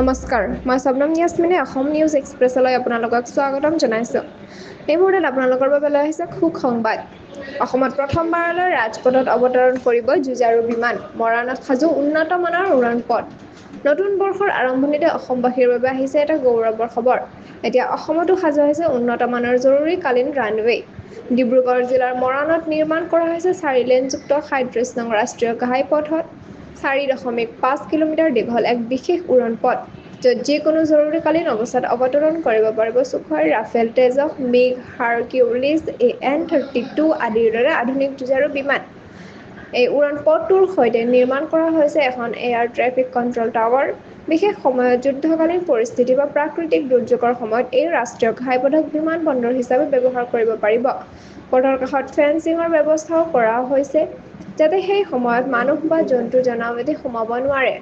নমস্কাৰ, মই শবনম ইয়াস্মিনে অসম নিউজ এক্সপ্ৰেছলৈ আপোনালোকক স্বাগতম জনাইছোঁ। এই মুহূৰ্তত আপোনালোকৰ বাবে লৈ আহিছে সুখংবাদ। অসমত প্ৰথমবাৰলৈ ৰাজপথত অৱতৰণ কৰিব যুঁজাৰু বিমান, মৰাণত সাজু উন্নত মানৰ উৰণ পথ। নতুন বৰ্ষৰ আৰম্ভণিতে অসমবাসীৰ বাবে আহিছে এটা গৌৰৱৰ খবৰ। এতিয়া অসমতো সাজু হৈছে উন্নত মানৰ জৰুৰীকালীন ৰানৱে। ডিব্ৰুগড় জিলাৰ মৰাণত নিৰ্মাণ কৰা হৈছে 4 লেনযুক্ত 37 নং ৰাষ্ট্ৰীয় ঘাইপথত 4.5 কিলোমিটাৰ দীঘল এক বিশেষ উৰণ পথ, য'ত যিকোনো জৰুৰীকালীন অৱস্থাত অৱতৰণ কৰিব পাৰিব Sukhoi, Rafale, Tejas, MiG, Hercules, AN-32 আদিৰ দৰে আধুনিক যুঁজাৰু বিমান। এই উৰণ পথটোৰ সৈতে নিৰ্মাণ কৰা হৈছে এখন এয়াৰ ট্ৰেফিক কণ্ট্ৰল টাৱাৰ। বিশেষ সময়ত যুদ্ধকালীন পৰিস্থিতি বা প্ৰাকৃতিক দুৰ্যোগৰ সময়ত এই ৰাষ্ট্ৰীয় ঘাইপথক বিমানবন্দৰ হিচাপে ব্যৱহাৰ কৰিব পাৰিব। পথৰ কাষত ফেন্সিঙৰ ব্যৱস্থাও কৰা হৈছে, যাতে সেই সময়ত মানুহ বা জন্তু জনাৱতে সোমাব নোৱাৰে।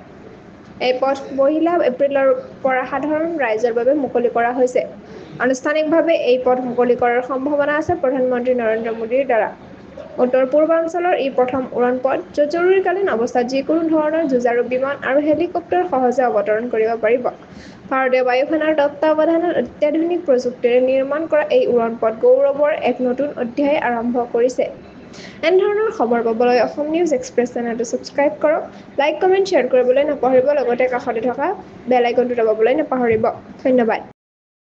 এই পথ 1 এপ্ৰিলৰ পৰা সাধাৰণ ৰাইজৰ বাবে মুকলি কৰা হৈছে। আনুষ্ঠানিকভাৱে এই পথ মুকলি কৰাৰ সম্ভাৱনা আছে প্ৰধানমন্ত্ৰী নৰেন্দ্ৰ মোদীৰ দ্বাৰা। উত্তৰ-পূৰ্বাঞ্চলৰ ই প্ৰথম উৰণ পথ, য'ত জৰুৰীকালীন অৱস্থাত যিকোনো ধৰণৰ যুঁজাৰু বিমান আৰু হেলিকপ্টাৰ সহজে অৱতৰণ কৰিব পাৰিব। ভাৰতীয় বায়ুসেনাৰ তত্ত্বাৱধানত অত্যাধুনিক প্ৰযুক্তিৰে নিৰ্মাণ কৰা এই উৰণ পথ গৌৰৱৰ এক নতুন অধ্যায় আৰম্ভ কৰিছে। এনেধৰণৰ খবৰ পাবলৈ অসম নিউজ এক্সপ্ৰেছ চেনেলটো ছাবস্ক্ৰাইব কৰক, লাইক, কমেণ্ট, শ্বেয়াৰ কৰিবলৈ নাপাহৰিব। লগতে কাষতে থকা বেল আইকনটো দবাবলৈ নাপাহৰিব। ধন্যবাদ।